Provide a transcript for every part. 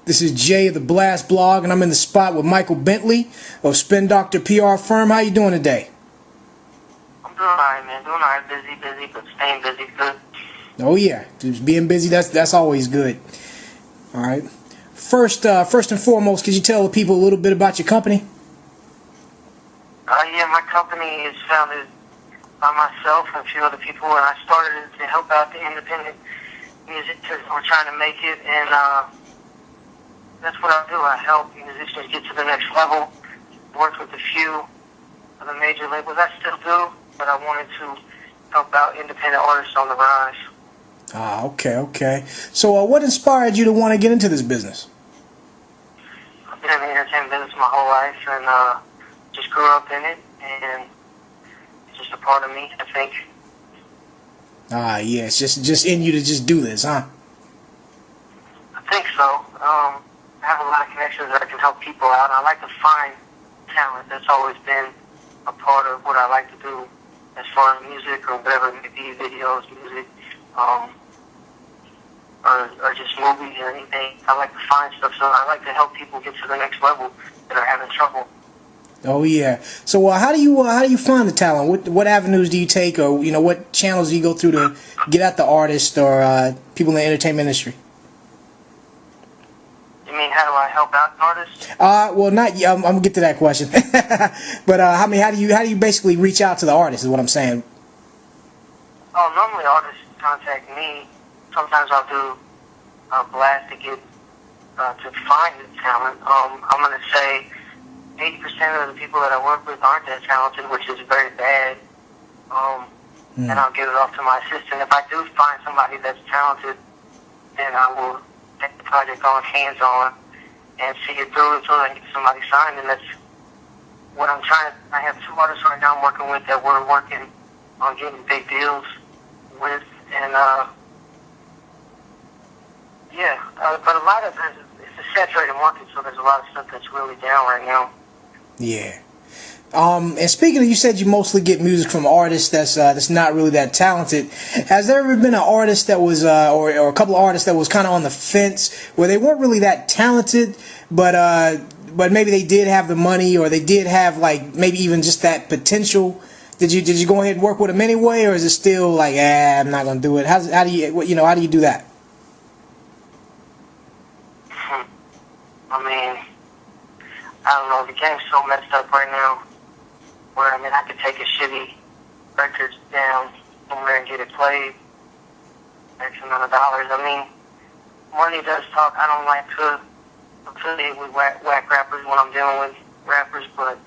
This is Jay of the Blast Blog, and I'm in the spot with Michael Bentley of Doctor PR Firm. How you doing today? I'm doing alright, man. Doing alright. Busy, but staying busy. Good. Oh yeah, just being busy. That's always good. All right. First and foremost, could you tell the people a little bit about your company? Yeah, my company is founded by myself and a few other people, and I started it to help out the independent music because we're trying to make it, and that's what I do. I help musicians get to the next level, work with a few of the major labels. I still do, but I wanted to help out independent artists on the rise. Okay. So what inspired you to want to get into this business? I've been in the entertainment business my whole life, and just grew up in it, and it's just a part of me, I think. Yeah, it's just in you to just do this, huh? I think so. I have a lot of connections that I can help people out. I like to find talent. That's always been a part of what I like to do as far as music or whatever it may be, videos, music, or just movies or anything. I like to find stuff, so I like to help people get to the next level that are having trouble. Oh yeah. So how do you find the talent? What avenues do you take, or what channels do you go through to get at the artists or people in the entertainment industry? You mean how do I help out artists? Well, not yet. I'm gonna get to that question. But how do you basically reach out to the artists? Is what I'm saying. Oh, normally artists contact me. Sometimes I'll do a blast to get to find the talent. I'm gonna say 80% of the people that I work with aren't that talented, which is very bad. And I'll give it off to my assistant. If I do find somebody that's talented, then I will take the project on, hands-on, and see it through until I get somebody signed. And that's what I'm trying. I have 2 artists right now I'm working with that we're working on getting big deals with. And, but a lot of it's a saturated market, so there's a lot of stuff that's really down right now. Yeah. And speaking of, you said you mostly get music from artists that's not really that talented. Has there ever been an artist that was, or a couple of artists that was kind of on the fence, where they weren't really that talented, but maybe they did have the money, or they did have like maybe even just that potential? Did you go ahead and work with them anyway, or is it still like, I'm not gonna do it? How do you do that? I mean, I don't know. The game's so messed up right now, where I could take a shitty record down somewhere and get it played X amount of dollars. Money does talk. I don't like to affiliate with whack rappers when I'm dealing with rappers, but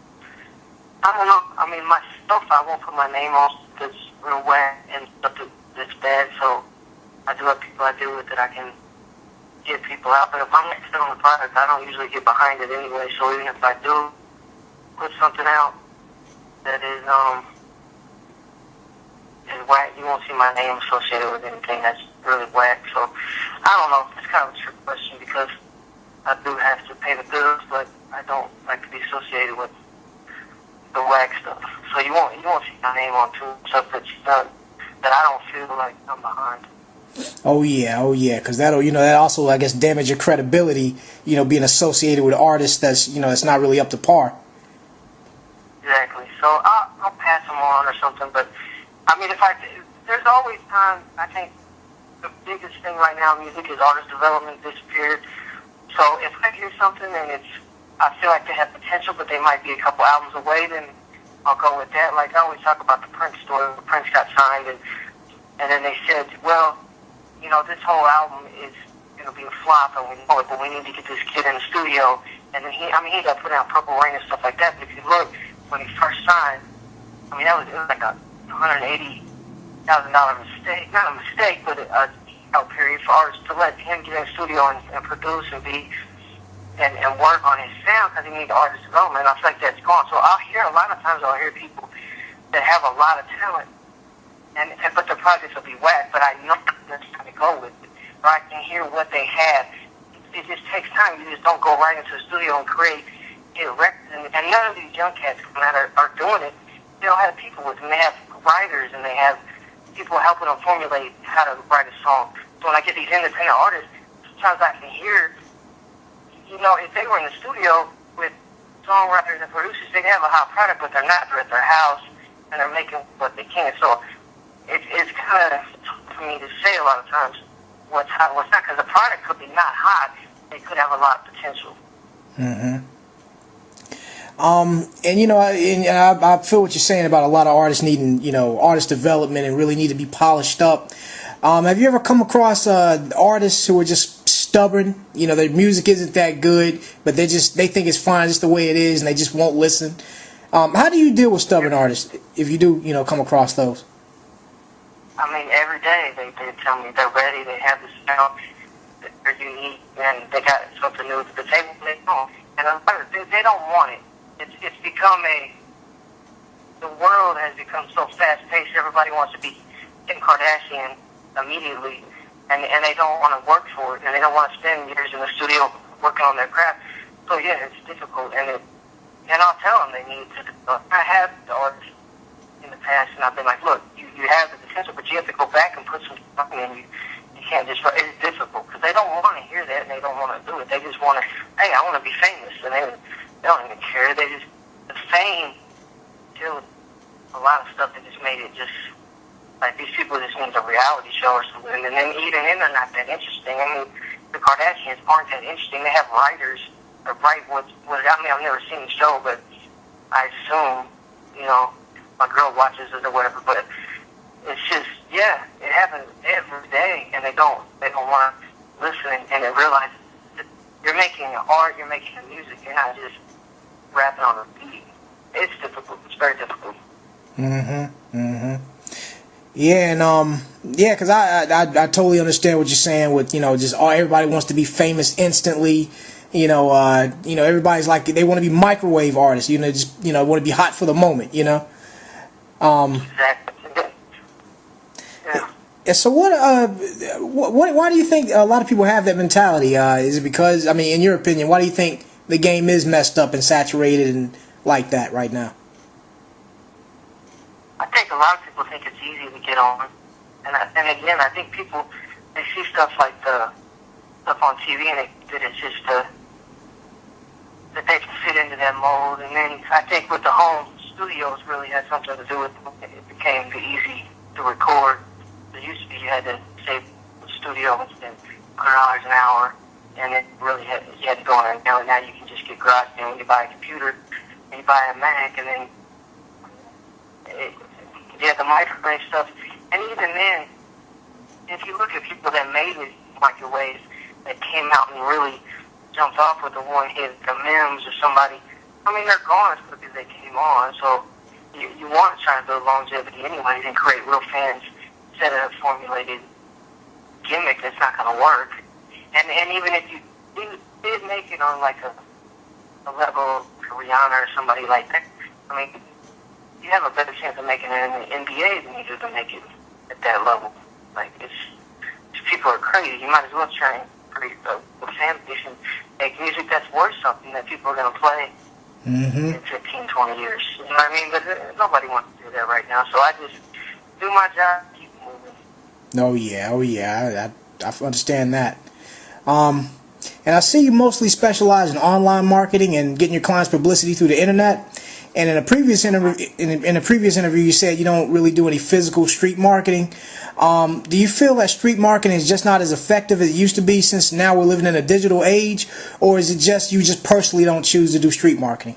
I don't know. My stuff I won't put my name on that's real whack and stuff that's bad. So I do have people I deal with that I can get people out. But if I'm not still on the product, I don't usually get behind it anyway. So even if I do put something out that is whack, you won't see my name associated with anything that's really whack. So I don't know. It's kind of a trick question because I do have to pay the bills, but I don't like to be associated with the whack stuff. So you won't see my name on stuff that's done that I don't feel like I'm behind. Oh yeah, because that also, I guess, damage your credibility, being associated with artists that's it's not really up to par. Exactly. So I'll pass them on or something, but there's always time. I think the biggest thing right now in music is artist development disappeared. So if I hear something and I feel like they have potential, but they might be a couple albums away, then I'll go with that. Like I always talk about the Prince story. When Prince got signed, and then they said, well, this whole album is going to be a flop, and we know it, but we need to get this kid in the studio. And then he got put out Purple Rain and stuff like that. But if you look, when he first signed, it was like a $180,000 mistake. Not a mistake, but a period for artists to let him get in the studio and produce and work on his sound because he needs artist development. I feel like that's gone. So a lot of times I'll hear people that have a lot of talent, but the projects will be whack, but I know that's trying to go with it. Or I can hear what they have. It just takes time. You just don't go right into the studio and get records. And none of these young cats coming out are doing it. They don't have people with them. They have writers and they have people helping them formulate how to write a song. So when I get these independent artists, sometimes I can hear if they were in the studio with songwriters and producers, they'd have a hot product, but they're not. They're at their house, and they're making what they can. So it's kind of tough for me to say a lot of times what's hot, what's not, because the product could be not hot. They could have a lot of potential. Mm-hmm. And I feel what you're saying about a lot of artists needing, artist development and really need to be polished up. Have you ever come across artists who are just stubborn? Their music isn't that good, but they think it's fine just the way it is, and they just won't listen. How do you deal with stubborn artists if you do, come across those? I mean, every day they tell me they're ready, they have the sound, they're unique, and they got something new to the table. They don't, and they don't want it. It's become the world has become so fast-paced, everybody wants to be Kim Kardashian immediately, and they don't want to work for it, and they don't want to spend years in the studio working on their craft. So yeah, it's difficult, and I'll tell them they need to. I have the artists in the past, and I've been like, look, you have the potential, but you have to go back and put some stuff in. You can't just. It's difficult because they don't want to hear that, and they don't want to do it. They just want to. Hey, I want to be famous, and they don't even care. They just the fame killed a lot of stuff that just made it just like these people just need a reality show or something. And then even then they're not that interesting. I mean, the Kardashians aren't that interesting. They have writers that write what I mean, I've never seen the show, but I assume, my girl watches it or whatever, but it's just, it happens every day, and they don't want to listen and they realize that you're making art, you're making music, you're not just rapping on a beat. It's difficult. It's very difficult. Yeah, and because I totally understand what you're saying with just everybody wants to be famous instantly. Everybody's like they want to be microwave artists. Want to be hot for the moment. Exactly. Yeah. So why do you think a lot of people have that mentality? Is it because, in your opinion, why do you think the game is messed up and saturated and like that right now? I think a lot of people think it's easy to get on, and again, I think people they see stuff like the stuff on TV and that it's just that they can fit into that mold. And then I think with the home studios really had something to do with it. It became easy to record. It used to be you had to save the studio and spend $100 an hour, and it really you had to go on. Now you can just get garage band when you buy a computer, and you buy a Mac, and then the microwave stuff. And even then, if you look at people that made these microwaves that came out and really jumped off with the one hit, the Mims or somebody, they're gone as quick as they came on. So you want to try to build longevity anyways and create real fans instead of a formulated gimmick that's not going to work. And even if you did make it on like a level of Rihanna or somebody like that, you have a better chance of making it in the NBA than you do to make it at that level. Like, people are crazy. You might as well try and create a fan base and make music that's worth something that people are going to play in 15, 20 years. You know what I mean? But nobody wants to do that right now. So I just do my job, keep moving. Oh, yeah. I understand that. And I see you mostly specialize in online marketing and getting your clients publicity through the internet. And in a previous interview, you said you don't really do any physical street marketing. Do you feel that street marketing is just not as effective as it used to be since now we're living in a digital age, or is it just you just personally don't choose to do street marketing?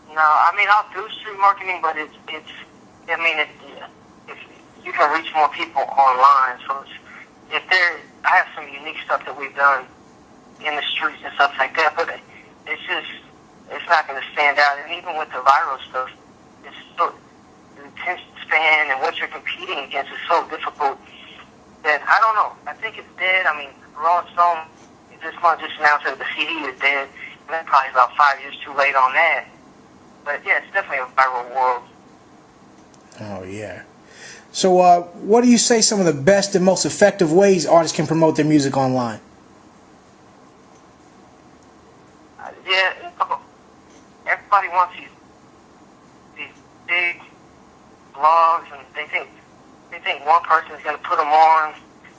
No, I'll do street marketing, but if you can reach more people online. So I have some unique stuff that we've done in the streets and stuff like that, but it's not going to stand out. And even with the viral stuff, it's so, the attention span and what you're competing against is so difficult that I don't know. I think it's dead. Rolling Stone this month just announced that the CD is dead. And that's probably about 5 years too late on that. But yeah, it's definitely a viral world. Oh, yeah. So what do you say some of the best and most effective ways artists can promote their music online? Everybody wants these big blogs, and they think one person is going to put them on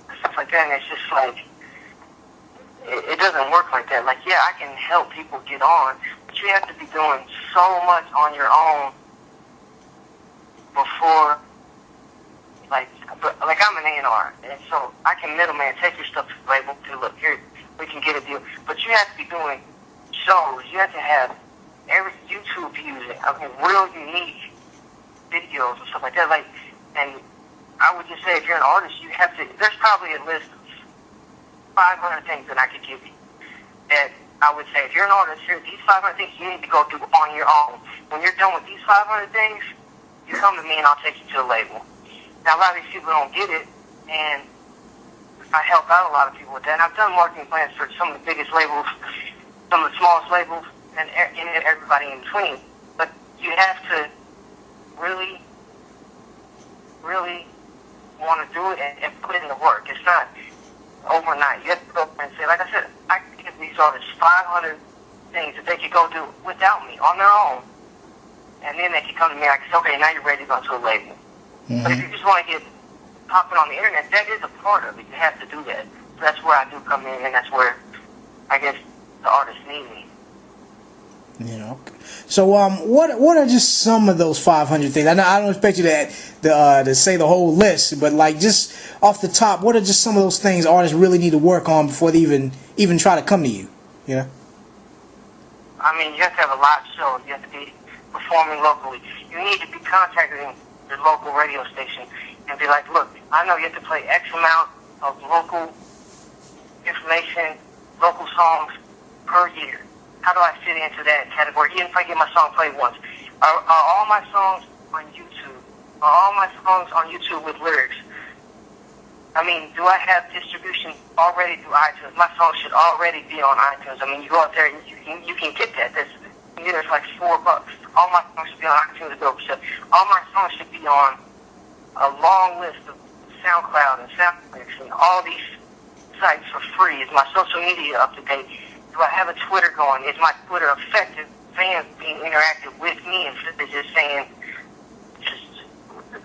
and stuff like that, and it's just like it it doesn't work like that. Like, yeah, I can help people get on, but you have to be doing so much on your own before, like I'm an A&R, and so I can middleman, take your stuff to the label, say, look, here, we can get a deal. But you have to be doing shows. You have to have every YouTube views, real unique videos and stuff like that. Like, and I would just say, if you're an artist, you have to, there's probably a list of 500 things that I could give you that I would say, if you're an artist, here, these 500 things you need to go do on your own. When you're done with these 500 things, you come to me and I'll take you to a label. Now, a lot of these people don't get it, and I help out a lot of people with that. And I've done marketing plans for some of the biggest labels, some of the smallest labels, and everybody in between. But you have to really, really want to do it and put in the work. It's not overnight. You have to go and say, like I said, I can give these artists 500 things that they could go do without me, on their own. And then they can come to me and I can say, okay, now you're ready to go to a label. Mm-hmm. But if you just want to get popping on the internet, that is a part of it. You have to do that. So that's where I do come in, and that's where I guess the artists need me. You know, so what are just some of those 500 things? I know I don't expect you to say the whole list, but like just off the top, what are just some of those things artists really need to work on before they even try to come to you? You know, I mean, you have to have a live show. You have to be performing locally. You need to be contacting your local radio station and be like, look, I know you have to play X amount of local information, local songs per year. How do I fit into that category? Even if I get my song played once. Are all my songs on YouTube? Are all my songs on YouTube with lyrics? I mean, do I have distribution already through iTunes? My song should already be on iTunes. I mean, you go out there and you can get that. There's like $4. All my songs should be on iTunes. All my songs should be on a long list of SoundCloud and SoundClicks and all these sites for free. Is my social media up to date? Do I have a Twitter going? Is my Twitter effective? Fans being interactive with me instead of just saying just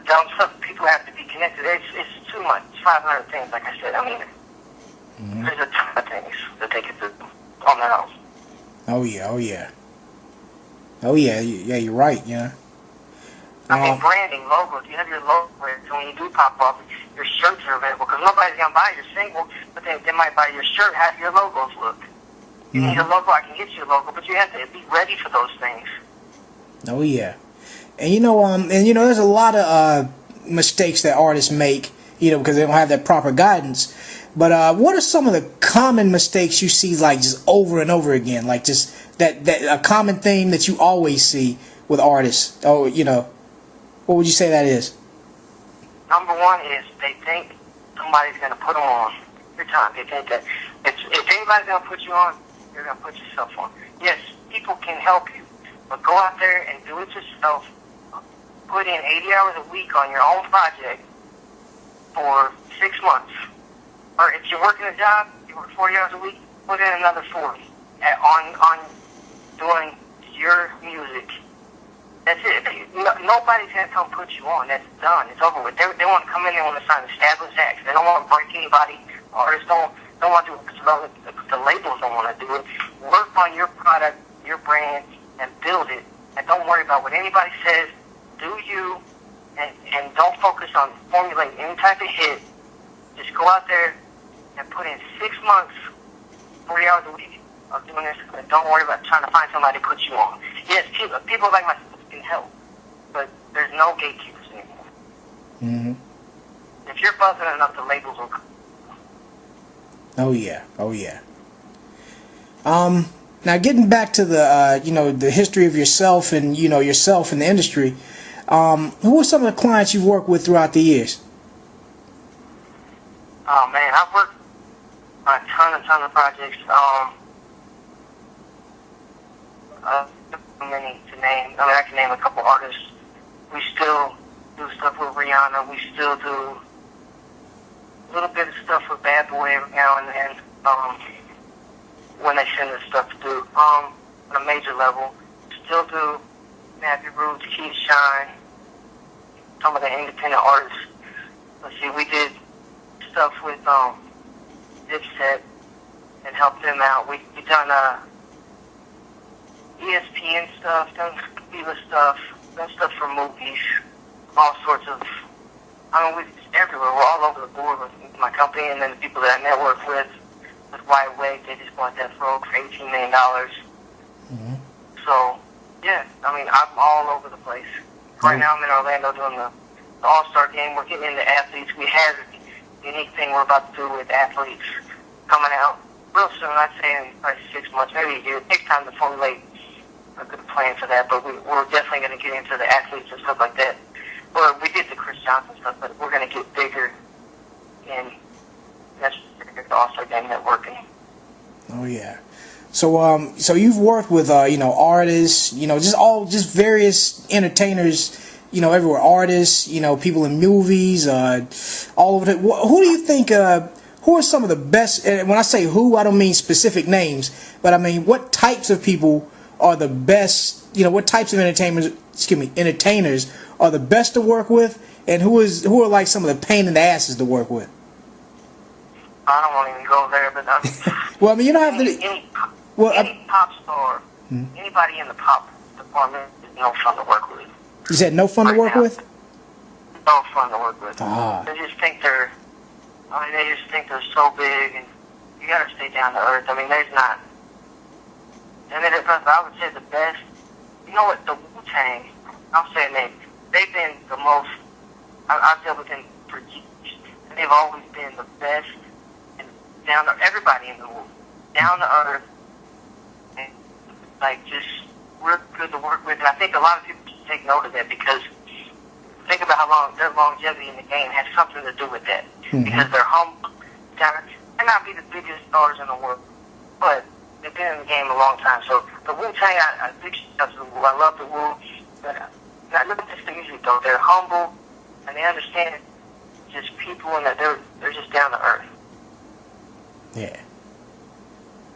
dumb stuff. People have to be connected. It's too much. It's 500 things, like I said. I mean, there's a ton of things that they could do on their own. Oh yeah, you're right, yeah. I mean, branding, logos. You have your logo, so when you do pop up, your shirts are available, because nobody's going to buy your single, but they might buy your shirt. How do your logos look? You need a logo, I can get you a logo, but you have to be ready for those things. Oh yeah, and there's a lot of mistakes that artists make, because they don't have that proper guidance. But what are some of the common mistakes you see, like just over and over again, like just that a common theme that you always see with artists? Oh, what would you say that is? Number one is they think somebody's going to put them on your time. They think that if anybody's going to put you on, you're going to put yourself on. Yes, people can help you, but go out there and do it yourself. Put in 80 hours a week on your own project for 6 months. Or if you're working a job, you work 40 hours a week, put in another 40 on doing your music. That's it. Nobody's going to come put you on. That's done. It's over with. They want to come in, they want to sign established acts. They don't want to break anybody. Artists don't want to do it. The labels don't want to do it. Work on your product, your brand, and build it. And don't worry about what anybody says. Do you, and don't focus on formulating any type of hit. Just go out there and put in 6 months, 40 hours a week of doing this. And don't worry about trying to find somebody to put you on. Yes, people like myself can help, but there's no gatekeepers anymore. Mm-hmm. If you're buzzing enough, the labels will come. Oh yeah. Now getting back to the the history of yourself and yourself in the industry, who are some of the clients you've worked with throughout the years? Oh man, I've worked on a ton of projects. Many to name. I mean, I can name a couple artists. We still do stuff with Rihanna. We still do a little bit of stuff with Bad Boy every now and then. When they send us stuff to do on a major level. Still do Nappy Roots, Key to Shine, some of the independent artists. Let's see, we did stuff with Dipset and help them out. We done ESPN stuff, done Viva stuff, done stuff for movies, all sorts of. I mean, we're everywhere. We're all over the board with my company, and then the people that I network with Wide Awake, they just bought that for $18 million. Mm-hmm. So, yeah, I mean, I'm all over the place. Right now, I'm in Orlando doing the All-Star game. We're getting into athletes. We have a unique thing we're about to do with athletes coming out real soon. I'd say in probably 6 months, maybe a year. It takes time to formulate a good plan for that, but we're definitely going to get into the athletes and stuff like that. Well, we did the Chris Johnson stuff, but we're going to get bigger, and that's the All-Star game networking. Oh yeah. So so you've worked with artists, just various entertainers, everywhere, artists, people in movies, all over. Who do you think? Who are some of the best? And when I say who, I don't mean specific names, but I mean what types of people are the best? What types of entertainers are the best to work with, and who are like some of the pain in the asses to work with? I don't want to even go there, but well, I mean, you don't have to. Any pop star, anybody in the pop department is no fun to work with. You said no fun to work with? No fun to work with. Ah. They just think they're so big, and you got to stay down to earth. I mean, there's not. And then I would say the best. You know what? The Wu-Tang. I'm saying they've been the most. I've dealt with them for years, and they've always been the best. And down to everybody in the world, down to earth. Like, just real good to work with. And I think a lot of people should take note of that, because think about how long their longevity in the game has something to do with that. Mm-hmm. Because they're humble. They not be the biggest stars in the world, but they've been in the game a long time. So the Wu-Tang, I big shout out to the Wu. I love the Wu. But I look at this music, though. They're humble, and they understand just people, and that they're just down to earth. Yeah.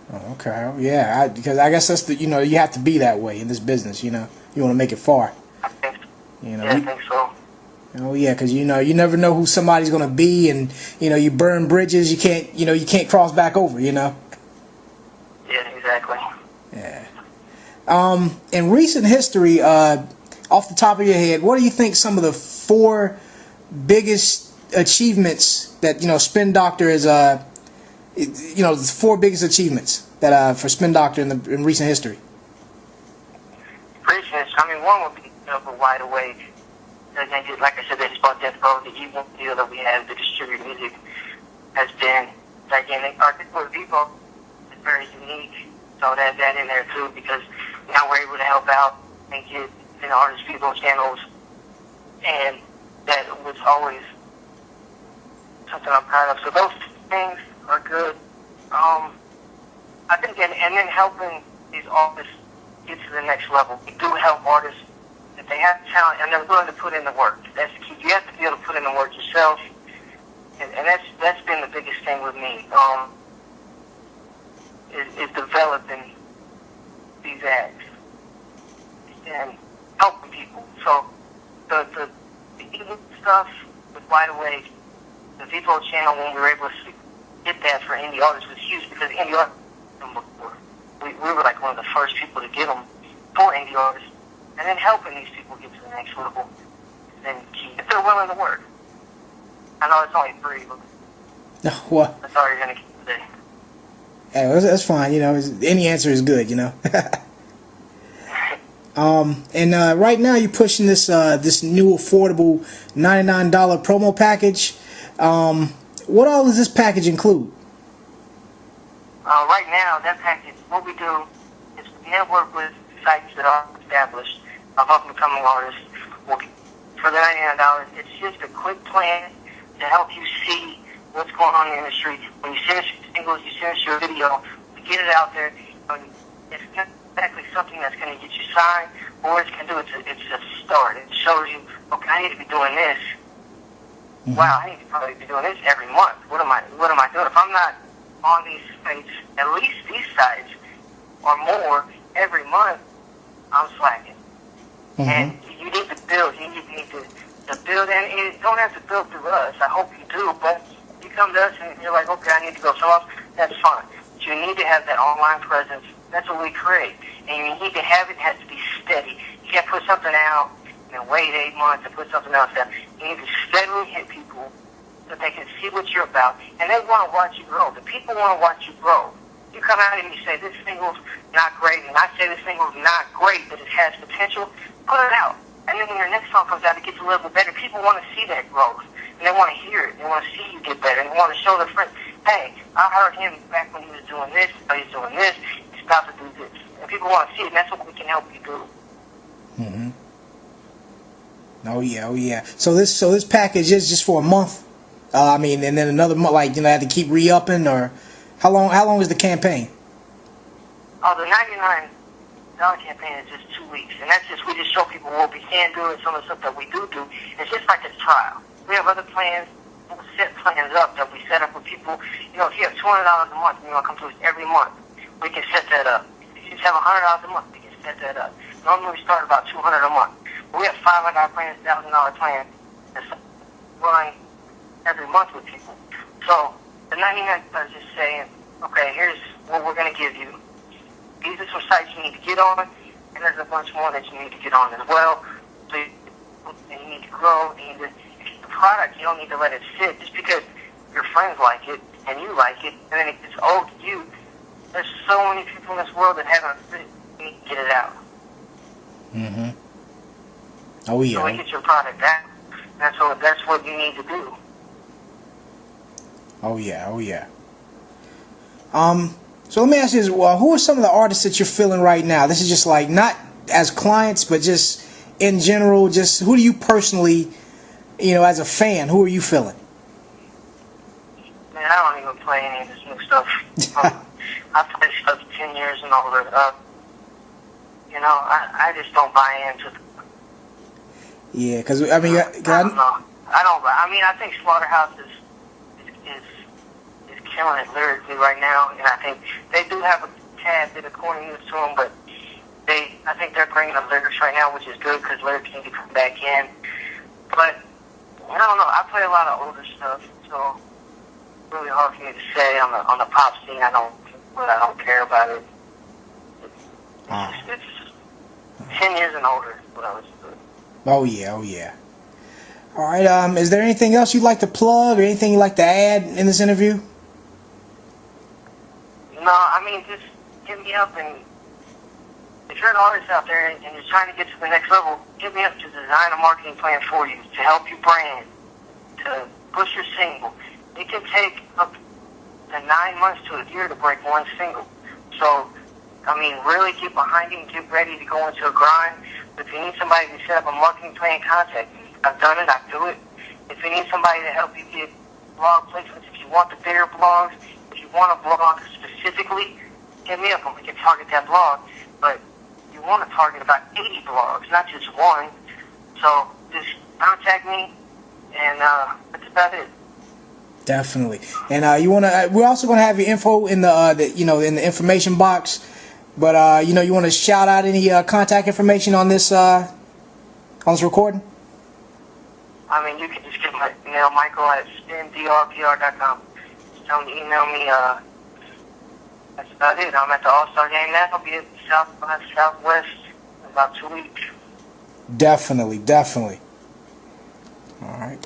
Oh, okay. Yeah, because I guess that's the you have to be that way in this business. You want to make it far. I think so. Yeah, I think so. Oh yeah, because you never know who somebody's gonna be, and you burn bridges. You can't cross back over. Yeah, exactly. Yeah. In recent history, off the top of your head, what do you think some of the 4 biggest achievements that Spin Doctor is the 4 biggest achievements that for Spin Doctor in recent history? One would be the Wide Awake. Like I said, they just bought Death Row. The evil deal that we have, the distributed music, has been gigantic. Our with Vivo is very unique, so that in there too, because now we're able to help out and get artists Vivo channels, and that was always something I'm proud of. So those things are good. I think, and then helping these artists get to the next level. We do help artists if they have talent and they're willing to put in the work. That's the key. You have to be able to put in the work yourself, and that's been the biggest thing with me. Is developing these acts and helping people. So the stuff with Wide Awake, the Vivo channel, when we were able to get that for indie artists was huge, because indie artists before. We were like one of the first people to get them for indie artists, and then helping these people get to the next level. And if they're willing to work. I know it's only 3, but what? That's all you're going to keep today. Yeah, that's fine. Any answer is good. And right now you're pushing this new affordable $99 promo package. What all does this package include? Right now, that package, what we do is we network with sites that are established of up-and-coming artists. For the $99, it's just a quick plan to help you see what's going on in the industry. When you finish your singles, you finish your video, we get it out there. It's not exactly something that's going to get you signed, or it's going to do it's a start. It shows you, okay, I need to be doing this. Mm-hmm. Wow, I need to probably be doing this every month. What am I doing? If I'm not on these sites, at least these sites, or more, every month, I'm slacking. Mm-hmm. And you need to build. You need to build, and you don't have to build through us. I hope you do, but you come to us and you're like, okay, I need to go somewhere else. That's fine. But you need to have that online presence. That's what we create. And you need to have it. It has to be steady. You can't put something out and wait 8 months to put something else out. You need to steadily hit people so they can see what you're about. And they want to watch you grow. The people want to watch you grow. You come out and you say, this single's not great, and I say this single's not great, but it has potential, put it out. And then when your next song comes out, it gets a little bit better. People want to see that growth. And they want to hear it. They want to see you get better. And they want to show their friends, hey, I heard him back when he was doing this, or he's doing this, he's about to do this. And people want to see it, and that's what we can help you do. Mm-hmm. Oh yeah. So this package is just for a month. I mean, and then another month, like, I have to keep re-upping, or how long is the campaign? Oh, the $99 campaign is just 2 weeks, and that's just, we just show people what we can do and some of the stuff that we do. It's just like a trial. We have other plans, we'll set plans up that we set up with people. You know, if you have $200 a month and you want to come to us every month, we can set that up. If you just have $100 a month, we can set that up. Normally we start about $200 a month. But we have $500 plans, $1,000 plans that's run every month with people. So the 99 is just saying, okay, here's what we're going to give you. These are some sites you need to get on, and there's a bunch more that you need to get on as well. So you need to grow. If the product, you don't need to let it sit just because your friends like it and you like it, and then it's owed to you. There's so many people in this world that haven't fit. You need to get it out. Mm-hmm. Oh yeah. So we get your product out. That's what you need to do. Oh yeah. So let me ask you this: who are some of the artists that you're feeling right now? This is just like not as clients, but just in general. Just who do you personally, as a fan, who are you feeling? Man, I don't even play any of this new stuff. I've played stuff 10 years and older. I just don't buy into. Yeah, because I mean, I don't know. I think Slaughterhouse is killing it lyrically right now, and I think they do have a tad bit of corniness to them, but I think they're bringing up lyrics right now, which is good because lyrics need to come back in. But I don't know. I play a lot of older stuff, so it's really hard for me to say on the pop scene. I don't care about it. It's 10 years and older is what I was doing. Oh yeah. All right. Is there anything else you'd like to plug or anything you'd like to add in this interview? No, just hit me up, and if you're an artist out there and you're trying to get to the next level, hit me up to design a marketing plan for you, to help you brand, to push your single. It can take up to 9 months to a year to break one single. So, really get behind it and get ready to go into a grind. If you need somebody to set up a marketing plan, contact me. I've done it. I do it. If you need somebody to help you get blog placements, if you want the bigger blogs, if you want a blog specifically, hit me up and we can target that blog. But you want to target about 80 blogs, not just one. So just contact me, and that's about it. Definitely. And we're also gonna have your info in in the information box. But you want to shout out any contact information on this recording? You can just get my email, Michael at spindrpr.com. Just tell them to email me. That's about it. I'm at the All-Star game now. I'll be at South by Southwest in about 2 weeks. Definitely. All right.